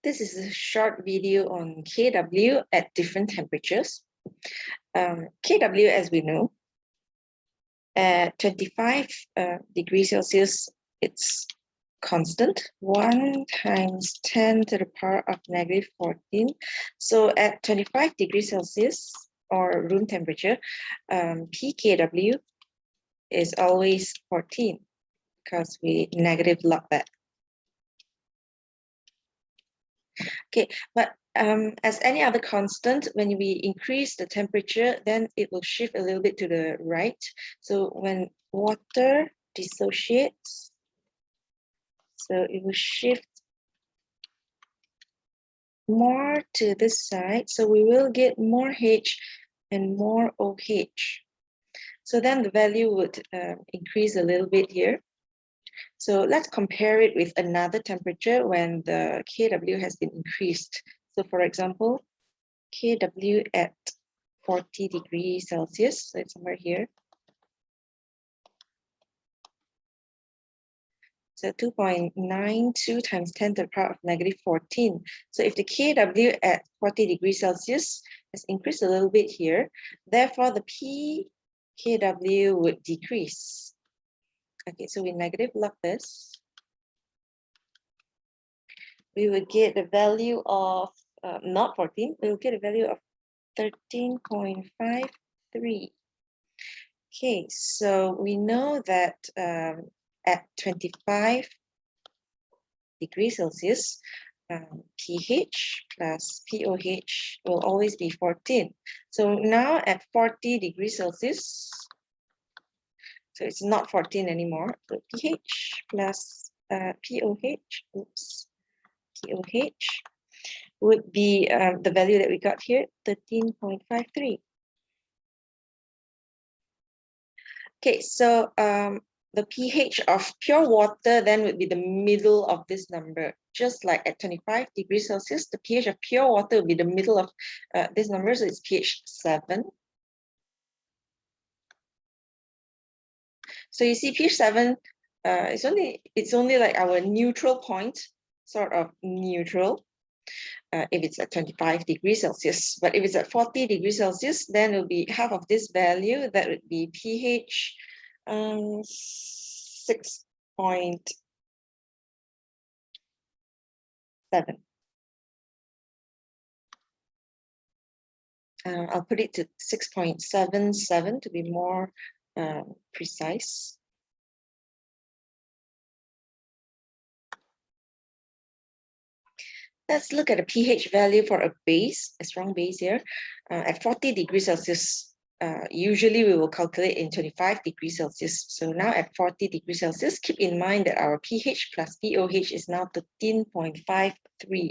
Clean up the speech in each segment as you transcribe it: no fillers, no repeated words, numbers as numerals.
This is a short video on KW at different temperatures. KW, as we know, at 25 degrees Celsius, it's constant, 1 times 10 to the power of negative 14. So at 25 degrees Celsius, or room temperature, pKW is always 14 because we negative log that. Okay, but as any other constant, when we increase the temperature, then it will shift a little bit to the right. So when water dissociates, so it will shift more to this side. So we will get more H and more OH. So then the value would increase a little bit here. So let's compare it with another temperature when the KW has been increased. So for example, KW at 40 degrees Celsius, so it's somewhere here. So 2.92 times 10 to the power of negative 14. So if the KW at 40 degrees Celsius has increased a little bit here, therefore the pKW would decrease. Okay, so we negative log this. We would get the value of, not 14, we will get a value of 13.53. Okay, so we know that at 25 degrees Celsius, pH plus POH will always be 14. So now at 40 degrees Celsius, so it's not 14 anymore. So pH plus POH, POH would be the value that we got here, 13.53. Okay, so the pH of pure water then would be the middle of this number. Just like at 25 degrees Celsius, the pH of pure water will be the middle of this number, so it's pH 7. So you see pH 7, it's only like our neutral point, sort of neutral, if it's at 25 degrees Celsius. But if it's at 40 degrees Celsius, then it will be half of this value. That would be pH 6.7. I'll put it to 6.77 to be more precise. Let's look at a pH value for a base, a strong base here. At 40 degrees Celsius, usually we will calculate in 25 degrees Celsius. So now at 40 degrees Celsius, keep in mind that our pH plus POH is now 13.53.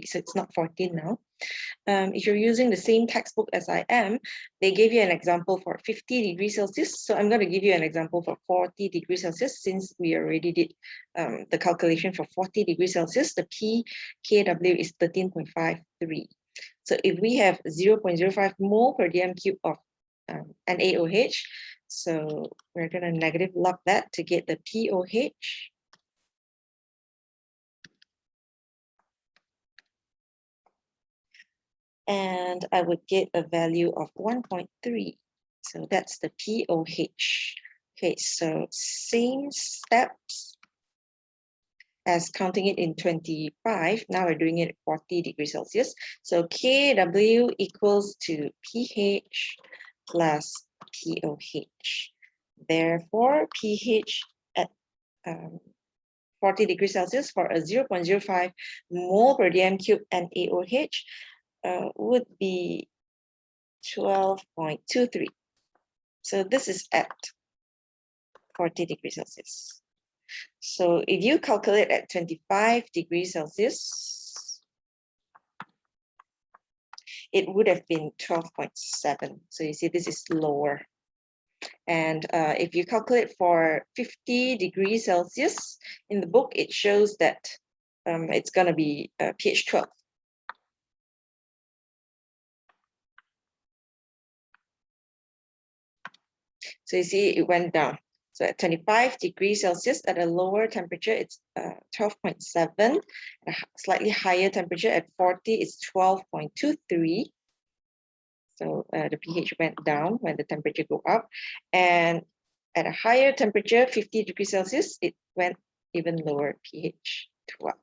So it's not 14 now. If you're using the same textbook as I am, they gave you an example for 50 degrees Celsius. So I'm going to give you an example for 40 degrees Celsius since we already did the calculation for 40 degrees Celsius. The pKW is 13.53. So if we have 0.05 mole per dm cube of NaOH, so we're going to negative log that to get the POH. And I would get a value of 1.3. So that's the POH. Okay, so same steps as counting it in 25. Now we're doing it at 40 degrees Celsius. So KW equals to pH plus POH. Therefore, pH at 40 degrees Celsius for a 0.05 mole per dm cube NaOH would be 12.23. So this is at 40 degrees Celsius. So if you calculate at 25 degrees Celsius, it would have been 12.7. So you see this is lower. And if you calculate for 50 degrees Celsius, in the book, it shows that it's going to be pH 12. So you see it went down. So at 25 degrees Celsius, at a lower temperature, it's 12.7. A slightly higher temperature at 40, it's 12.23. So the pH went down when the temperature go up. And at a higher temperature, 50 degrees Celsius, it went even lower, pH 12.